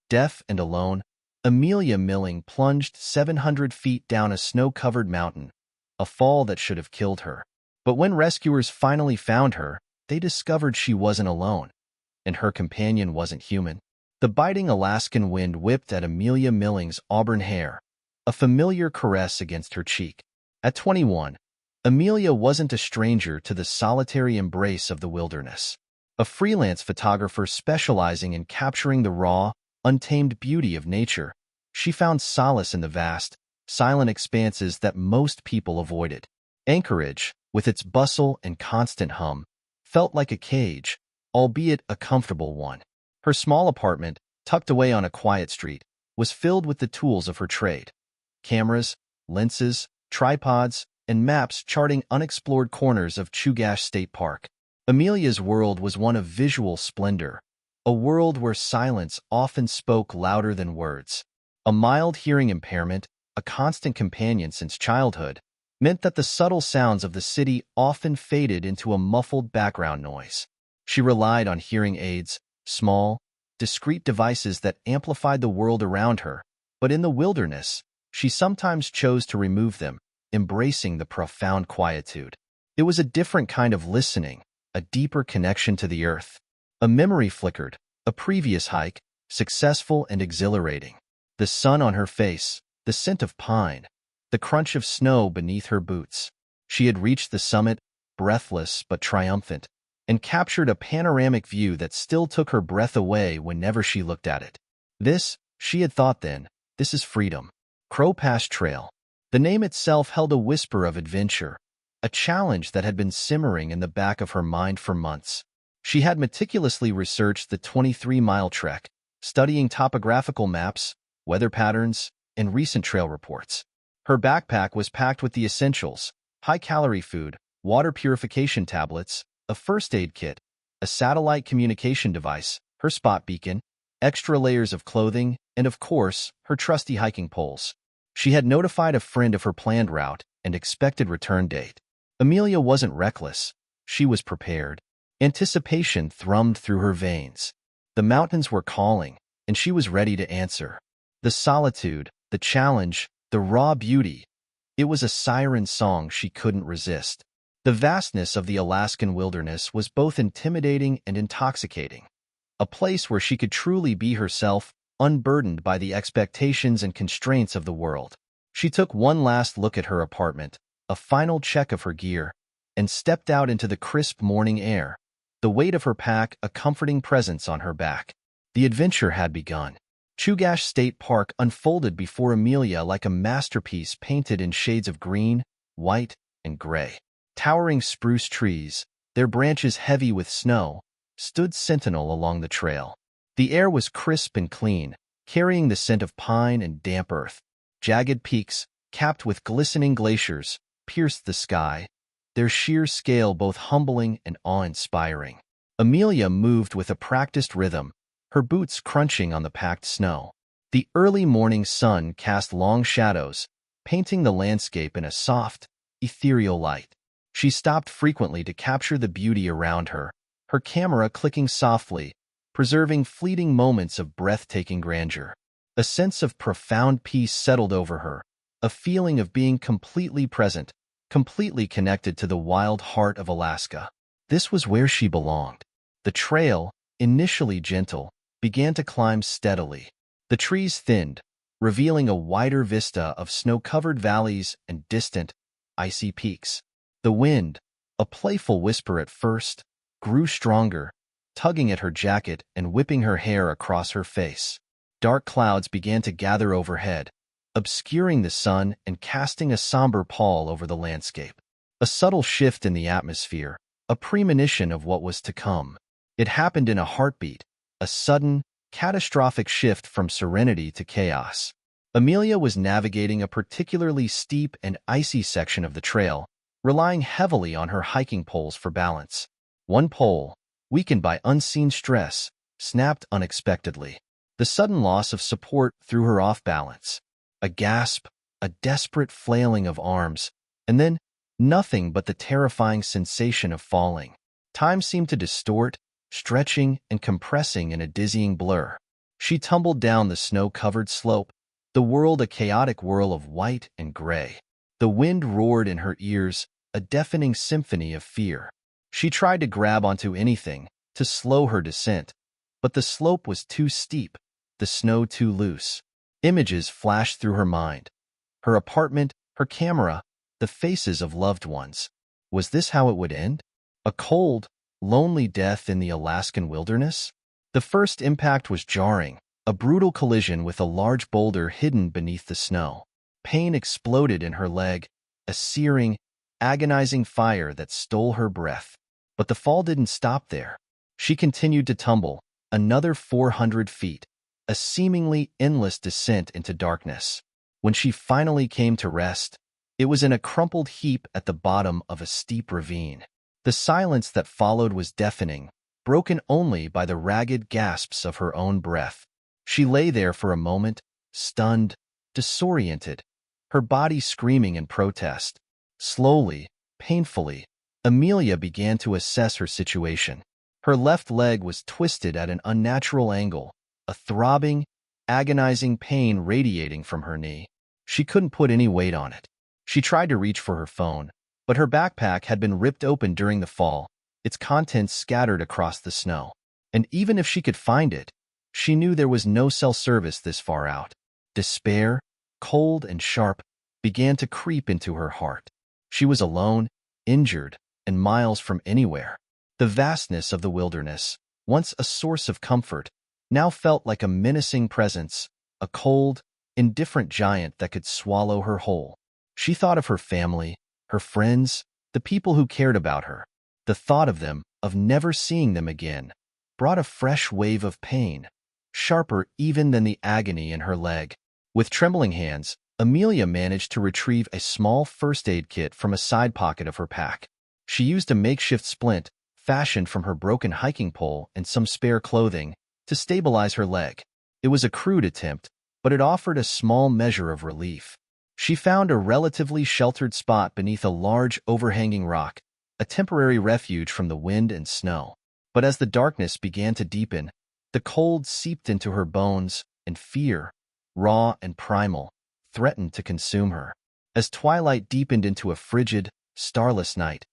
Deaf and alone, Amelia Milling plunged 700 feet down a snow-covered mountain, a fall that should have killed her. But when rescuers finally found her, they discovered she wasn't alone, and her companion wasn't human. The biting Alaskan wind whipped at Amelia Milling's auburn hair, a familiar caress against her cheek. At 21, Amelia wasn't a stranger to the solitary embrace of the wilderness. A freelance photographer specializing in capturing the raw, untamed beauty of nature, she found solace in the vast, silent expanses that most people avoided. Anchorage, with its bustle and constant hum, felt like a cage, albeit a comfortable one. Her small apartment, tucked away on a quiet street, was filled with the tools of her trade: cameras, lenses, tripods, and maps charting unexplored corners of Chugach State Park. Amelia's world was one of visual splendor, a world where silence often spoke louder than words. A mild hearing impairment, a constant companion since childhood, meant that the subtle sounds of the city often faded into a muffled background noise. She relied on hearing aids, small, discreet devices that amplified the world around her, but in the wilderness, she sometimes chose to remove them, embracing the profound quietude. It was a different kind of listening, a deeper connection to the earth. A memory flickered, a previous hike, successful and exhilarating. The sun on her face, the scent of pine, the crunch of snow beneath her boots. She had reached the summit, breathless but triumphant, and captured a panoramic view that still took her breath away whenever she looked at it. This, she had thought then, this is freedom. Crow Pass Trail. The name itself held a whisper of adventure, a challenge that had been simmering in the back of her mind for months. She had meticulously researched the 23-mile trek, studying topographical maps, weather patterns, and recent trail reports. Her backpack was packed with the essentials: high-calorie food, water purification tablets, a first aid kit, a satellite communication device, her spot beacon, extra layers of clothing, and of course, her trusty hiking poles. She had notified a friend of her planned route and expected return date. Amelia wasn't reckless. She was prepared. Anticipation thrummed through her veins. The mountains were calling, and she was ready to answer. The solitude, the challenge, the raw beauty. It was a siren song she couldn't resist. The vastness of the Alaskan wilderness was both intimidating and intoxicating. A place where she could truly be herself, unburdened by the expectations and constraints of the world. She took one last look at her apartment, a final check of her gear, and stepped out into the crisp morning air, the weight of her pack a comforting presence on her back. The adventure had begun. Chugach State Park unfolded before Amelia like a masterpiece painted in shades of green, white, and gray. Towering spruce trees, their branches heavy with snow, stood sentinel along the trail. The air was crisp and clean, carrying the scent of pine and damp earth. Jagged peaks, capped with glistening glaciers, pierced the sky, their sheer scale both humbling and awe-inspiring. Amelia moved with a practiced rhythm, her boots crunching on the packed snow. The early morning sun cast long shadows, painting the landscape in a soft, ethereal light. She stopped frequently to capture the beauty around her, her camera clicking softly, preserving fleeting moments of breathtaking grandeur. A sense of profound peace settled over her, a feeling of being completely present, completely connected to the wild heart of Alaska. This was where she belonged. The trail, initially gentle, began to climb steadily. The trees thinned, revealing a wider vista of snow-covered valleys and distant, icy peaks. The wind, a playful whisper at first, grew stronger, tugging at her jacket and whipping her hair across her face. Dark clouds began to gather overhead, obscuring the sun and casting a somber pall over the landscape. A subtle shift in the atmosphere, a premonition of what was to come. It happened in a heartbeat, a sudden, catastrophic shift from serenity to chaos. Amelia was navigating a particularly steep and icy section of the trail, relying heavily on her hiking poles for balance. One pole, weakened by unseen stress, snapped unexpectedly. The sudden loss of support threw her off balance. A gasp, a desperate flailing of arms, and then nothing but the terrifying sensation of falling. Time seemed to distort, stretching and compressing in a dizzying blur. She tumbled down the snow-covered slope, the world a chaotic whirl of white and gray. The wind roared in her ears, a deafening symphony of fear. She tried to grab onto anything, to slow her descent, but the slope was too steep, the snow too loose. Images flashed through her mind. Her apartment, her camera, the faces of loved ones. Was this how it would end? A cold, lonely death in the Alaskan wilderness? The first impact was jarring, a brutal collision with a large boulder hidden beneath the snow. Pain exploded in her leg, a searing, agonizing fire that stole her breath. But the fall didn't stop there. She continued to tumble, another 400 feet, a seemingly endless descent into darkness. When she finally came to rest, it was in a crumpled heap at the bottom of a steep ravine. The silence that followed was deafening, broken only by the ragged gasps of her own breath. She lay there for a moment, stunned, disoriented, her body screaming in protest. Slowly, painfully, Amelia began to assess her situation. Her left leg was twisted at an unnatural angle, a throbbing, agonizing pain radiating from her knee. She couldn't put any weight on it. She tried to reach for her phone, but her backpack had been ripped open during the fall, its contents scattered across the snow. And even if she could find it, she knew there was no cell service this far out. Despair, cold and sharp, began to creep into her heart. She was alone, injured, and miles from anywhere. The vastness of the wilderness, once a source of comfort, now felt like a menacing presence, a cold, indifferent giant that could swallow her whole. She thought of her family, her friends, the people who cared about her. The thought of them, of never seeing them again, brought a fresh wave of pain, sharper even than the agony in her leg. With trembling hands, Amelia managed to retrieve a small first aid kit from a side pocket of her pack. She used a makeshift splint, fashioned from her broken hiking pole and some spare clothing, to stabilize her leg. It was a crude attempt, but it offered a small measure of relief. She found a relatively sheltered spot beneath a large overhanging rock, a temporary refuge from the wind and snow. But as the darkness began to deepen, the cold seeped into her bones, and fear, raw and primal, threatened to consume her. As twilight deepened into a frigid, starless night,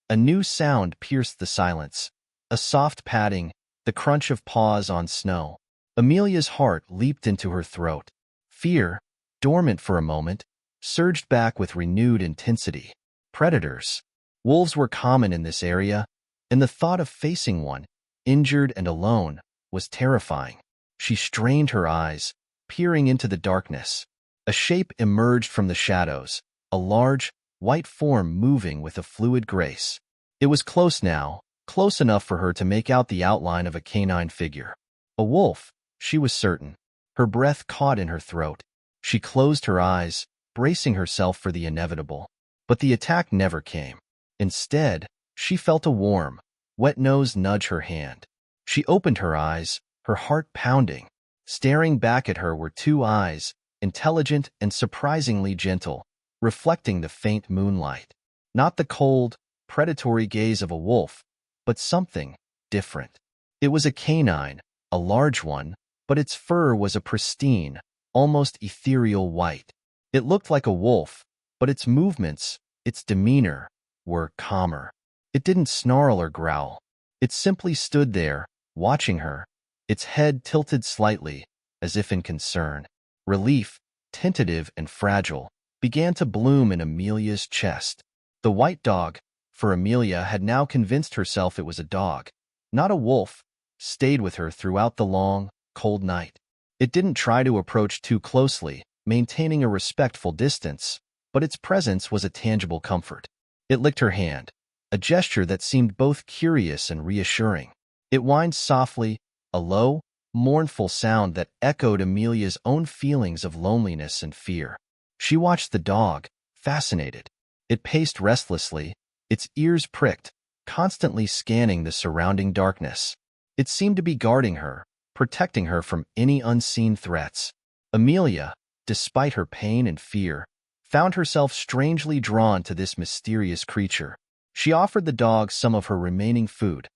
a new sound pierced the silence, a soft padding, the crunch of paws on snow. Amelia's heart leaped into her throat. Fear, dormant for a moment, surged back with renewed intensity. Predators. Wolves were common in this area, and the thought of facing one, injured and alone, was terrifying. She strained her eyes, peering into the darkness. A shape emerged from the shadows, a large, white form moving with a fluid grace. It was close now, close enough for her to make out the outline of a canine figure. A wolf, she was certain. Her breath caught in her throat. She closed her eyes, bracing herself for the inevitable. But the attack never came. Instead, she felt a warm, wet nose nudge her hand. She opened her eyes, her heart pounding. Staring back at her were two eyes, intelligent and surprisingly gentle, reflecting the faint moonlight. Not the cold, predatory gaze of a wolf, but something different. It was a canine, a large one, but its fur was a pristine, almost ethereal white. It looked like a wolf, but its movements, its demeanor, were calmer. It didn't snarl or growl. It simply stood there, watching her, its head tilted slightly, as if in concern. Relief, tentative and fragile, began to bloom in Amelia's chest. The white dog, for Amelia had now convinced herself it was a dog, not a wolf, stayed with her throughout the long, cold night. It didn't try to approach too closely, maintaining a respectful distance, but its presence was a tangible comfort. It licked her hand, a gesture that seemed both curious and reassuring. It whined softly, a low, mournful sound that echoed Amelia's own feelings of loneliness and fear. She watched the dog, fascinated. It paced restlessly, its ears pricked, constantly scanning the surrounding darkness. It seemed to be guarding her, protecting her from any unseen threats. Amelia, despite her pain and fear, found herself strangely drawn to this mysterious creature. She offered the dog some of her remaining food,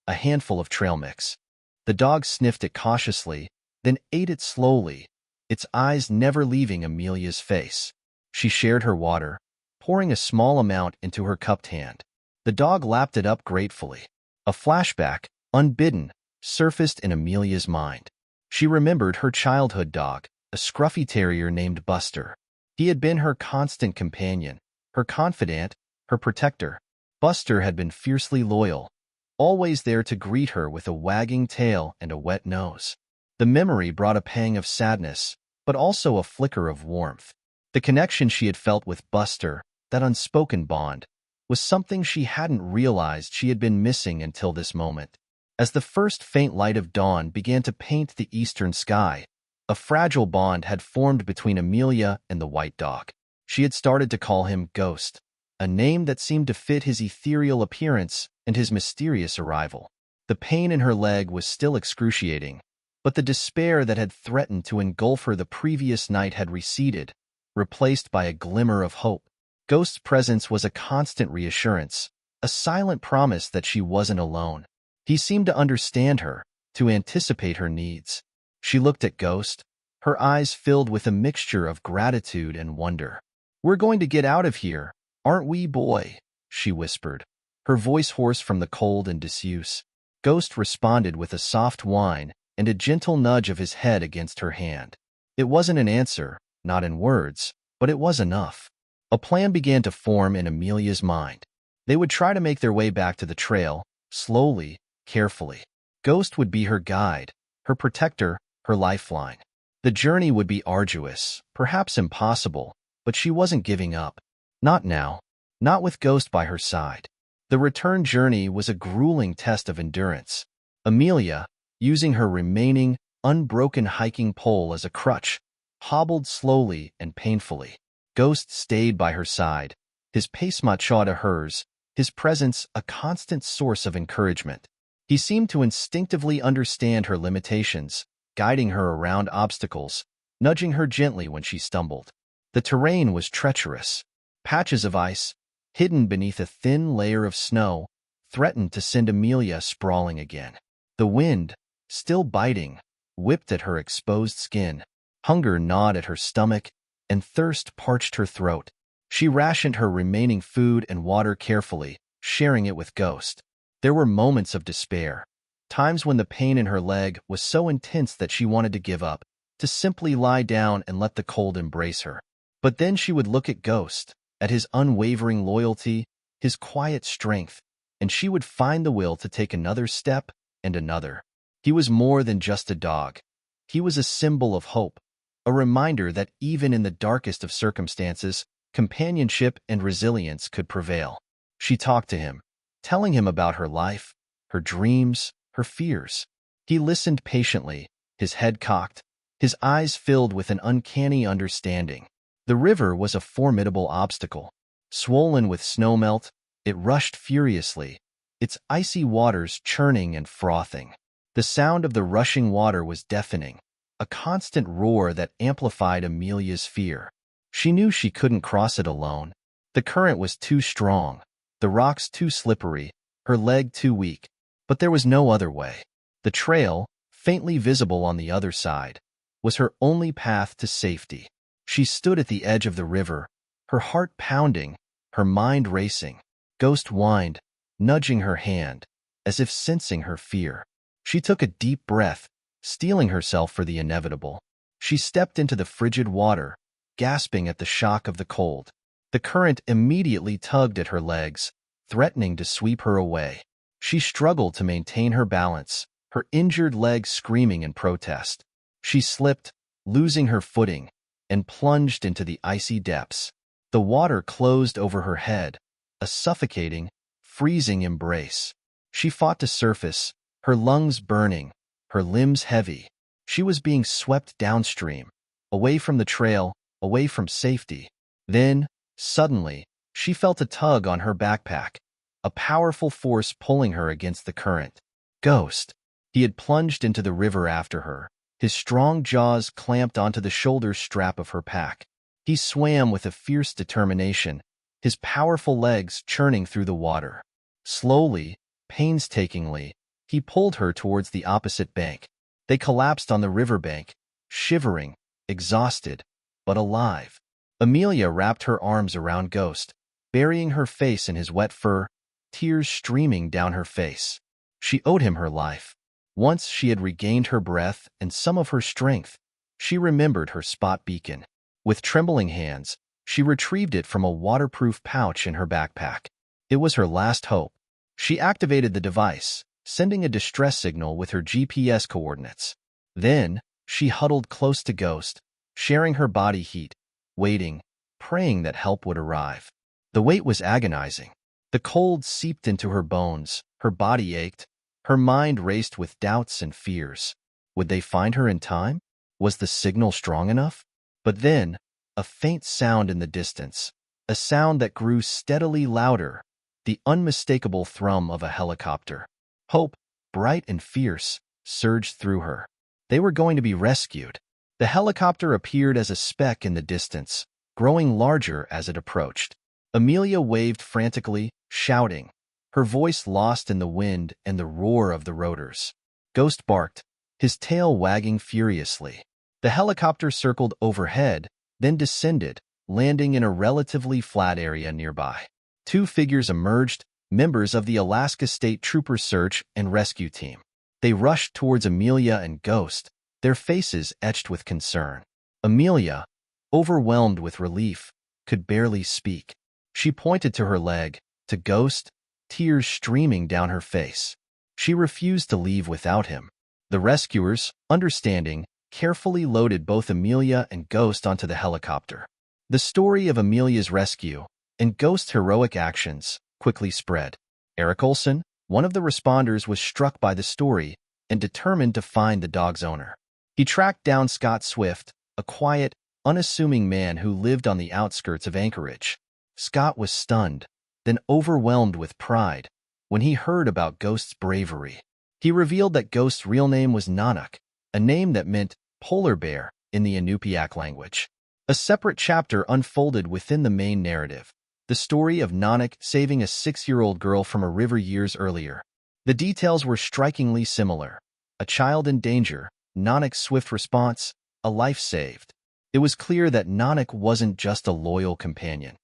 a handful of trail mix. The dog sniffed it cautiously, then ate it slowly, its eyes never leaving Amelia's face. She shared her water, pouring a small amount into her cupped hand. The dog lapped it up gratefully. A flashback, unbidden, surfaced in Amelia's mind. She remembered her childhood dog, a scruffy terrier named Buster. He had been her constant companion, her confidant, her protector. Buster had been fiercely loyal, always there to greet her with a wagging tail and a wet nose. The memory brought a pang of sadness, but also a flicker of warmth. The connection she had felt with Buster, that unspoken bond, was something she hadn't realized she had been missing until this moment. As the first faint light of dawn began to paint the eastern sky, a fragile bond had formed between Amelia and the white dog. She had started to call him Ghost, a name that seemed to fit his ethereal appearance and his mysterious arrival. The pain in her leg was still excruciating, but the despair that had threatened to engulf her the previous night had receded, replaced by a glimmer of hope. Ghost's presence was a constant reassurance, a silent promise that she wasn't alone. He seemed to understand her, to anticipate her needs. She looked at Ghost, her eyes filled with a mixture of gratitude and wonder. "We're going to get out of here, aren't we, boy?" she whispered, her voice hoarse from the cold and disuse. Ghost responded with a soft whine and a gentle nudge of his head against her hand. It wasn't an answer, not in words, but it was enough. A plan began to form in Amelia's mind. They would try to make their way back to the trail, slowly, carefully. Ghost would be her guide, her protector, her lifeline. The journey would be arduous, perhaps impossible, but she wasn't giving up. Not now, not with Ghost by her side. The return journey was a grueling test of endurance. Amelia, using her remaining, unbroken hiking pole as a crutch, hobbled slowly and painfully. Ghost stayed by her side, his pace matched to hers, his presence a constant source of encouragement. He seemed to instinctively understand her limitations, guiding her around obstacles, nudging her gently when she stumbled. The terrain was treacherous. Patches of ice, hidden beneath a thin layer of snow, threatened to send Amelia sprawling again. The wind, still biting, whipped at her exposed skin. Hunger gnawed at her stomach, and thirst parched her throat. She rationed her remaining food and water carefully, sharing it with Ghost. There were moments of despair, times when the pain in her leg was so intense that she wanted to give up, to simply lie down and let the cold embrace her. But then she would look at Ghost, at his unwavering loyalty, his quiet strength, and she would find the will to take another step and another. He was more than just a dog. He was a symbol of hope, a reminder that even in the darkest of circumstances, companionship and resilience could prevail. She talked to him, telling him about her life, her dreams, her fears. He listened patiently, his head cocked, his eyes filled with an uncanny understanding. The river was a formidable obstacle. Swollen with snowmelt, it rushed furiously, its icy waters churning and frothing. The sound of the rushing water was deafening, a constant roar that amplified Amelia's fear. She knew she couldn't cross it alone. The current was too strong, the rocks too slippery, her leg too weak, but there was no other way. The trail, faintly visible on the other side, was her only path to safety. She stood at the edge of the river, her heart pounding, her mind racing. Ghost whined, nudging her hand, as if sensing her fear. She took a deep breath, steeling herself for the inevitable. She stepped into the frigid water, gasping at the shock of the cold. The current immediately tugged at her legs, threatening to sweep her away. She struggled to maintain her balance, her injured leg screaming in protest. She slipped, losing her footing, and plunged into the icy depths. The water closed over her head, a suffocating, freezing embrace. She fought to surface, her lungs burning, her limbs heavy. She was being swept downstream, away from the trail, away from safety. Then, suddenly, she felt a tug on her backpack, a powerful force pulling her against the current. Ghost. He had plunged into the river after her, his strong jaws clamped onto the shoulder strap of her pack. He swam with a fierce determination, his powerful legs churning through the water. Slowly, painstakingly, he pulled her towards the opposite bank. They collapsed on the riverbank, shivering, exhausted, but alive. Amelia wrapped her arms around Ghost, burying her face in his wet fur, tears streaming down her face. She owed him her life. Once she had regained her breath and some of her strength, she remembered her spot beacon. With trembling hands, she retrieved it from a waterproof pouch in her backpack. It was her last hope. She activated the device, sending a distress signal with her GPS coordinates. Then, she huddled close to Ghost, sharing her body heat, waiting, praying that help would arrive. The wait was agonizing. The cold seeped into her bones, her body ached, her mind raced with doubts and fears. Would they find her in time? Was the signal strong enough? But then, a faint sound in the distance, a sound that grew steadily louder, the unmistakable thrum of a helicopter. Hope, bright and fierce, surged through her. They were going to be rescued. The helicopter appeared as a speck in the distance, growing larger as it approached. Amelia waved frantically, shouting, her voice lost in the wind and the roar of the rotors. Ghost barked, his tail wagging furiously. The helicopter circled overhead, then descended, landing in a relatively flat area nearby. Two figures emerged, members of the Alaska State Trooper Search and Rescue Team. They rushed towards Amelia and Ghost, their faces etched with concern. Amelia, overwhelmed with relief, could barely speak. She pointed to her leg, to Ghost, tears streaming down her face. She refused to leave without him. The rescuers, understanding, carefully loaded both Amelia and Ghost onto the helicopter. The story of Amelia's rescue and Ghost's heroic actions quickly spread. Eric Olson, one of the responders, was struck by the story and determined to find the dog's owner. He tracked down Scott Swift, a quiet, unassuming man who lived on the outskirts of Anchorage. Scott was stunned, then overwhelmed with pride, when he heard about Ghost's bravery. He revealed that Ghost's real name was Nanuk, a name that meant polar bear in the Inupiaq language. A separate chapter unfolded within the main narrative, the story of Nanuk saving a 6-year-old girl from a river years earlier. The details were strikingly similar. A child in danger, Nanuk's swift response, a life saved. It was clear that Nanuk wasn't just a loyal companion.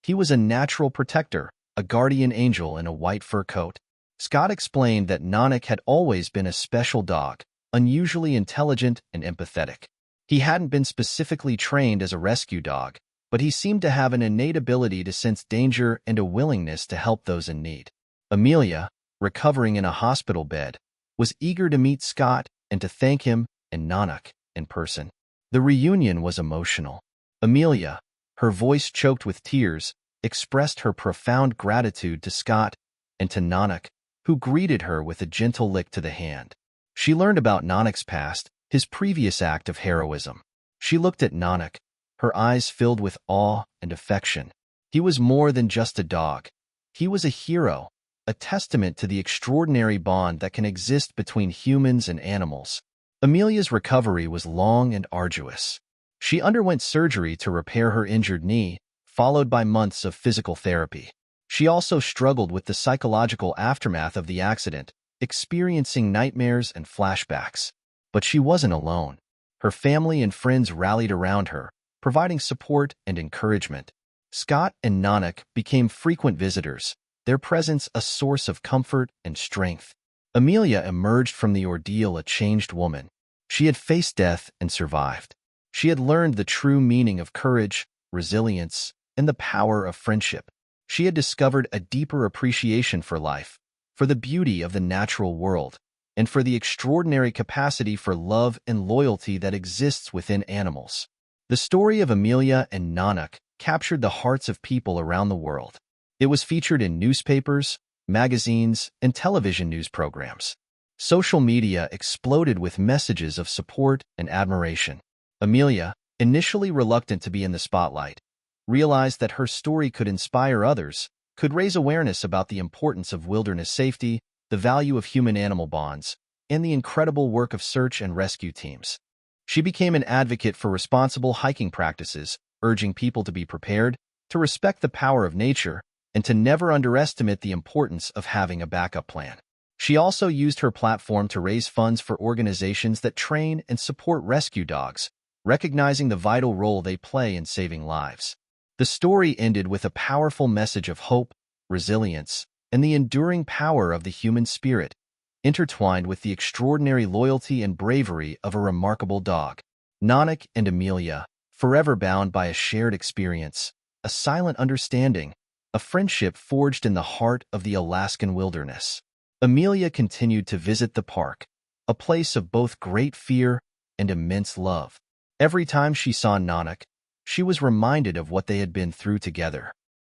He was a natural protector, a guardian angel in a white fur coat. Scott explained that Nanuk had always been a special dog, unusually intelligent and empathetic. He hadn't been specifically trained as a rescue dog, but he seemed to have an innate ability to sense danger and a willingness to help those in need. Amelia, recovering in a hospital bed, was eager to meet Scott and to thank him and Nanuk in person. The reunion was emotional. Amelia, her voice choked with tears, expressed her profound gratitude to Scott and to Nanuk, who greeted her with a gentle lick to the hand. She learned about Nanuk's past, his previous act of heroism. She looked at Nanuk, her eyes filled with awe and affection. He was more than just a dog. He was a hero, a testament to the extraordinary bond that can exist between humans and animals. Amelia's recovery was long and arduous. She underwent surgery to repair her injured knee, followed by months of physical therapy. She also struggled with the psychological aftermath of the accident, experiencing nightmares and flashbacks. But she wasn't alone. Her family and friends rallied around her, providing support and encouragement. Scott and Nanuk became frequent visitors, their presence a source of comfort and strength. Amelia emerged from the ordeal a changed woman. She had faced death and survived. She had learned the true meaning of courage, resilience, and the power of friendship. She had discovered a deeper appreciation for life, for the beauty of the natural world, and for the extraordinary capacity for love and loyalty that exists within animals. The story of Amelia and Nanuk captured the hearts of people around the world. It was featured in newspapers, magazines, and television news programs. Social media exploded with messages of support and admiration. Amelia, initially reluctant to be in the spotlight, realized that her story could inspire others, could raise awareness about the importance of wilderness safety, the value of human-animal bonds, and the incredible work of search and rescue teams. She became an advocate for responsible hiking practices, urging people to be prepared, to respect the power of nature, and to never underestimate the importance of having a backup plan. She also used her platform to raise funds for organizations that train and support rescue dogs, recognizing the vital role they play in saving lives. The story ended with a powerful message of hope, resilience, and the enduring power of the human spirit, intertwined with the extraordinary loyalty and bravery of a remarkable dog. Nanuk and Amelia, forever bound by a shared experience, a silent understanding, a friendship forged in the heart of the Alaskan wilderness. Amelia continued to visit the park, a place of both great fear and immense love. Every time she saw Nanuk, she was reminded of what they had been through together.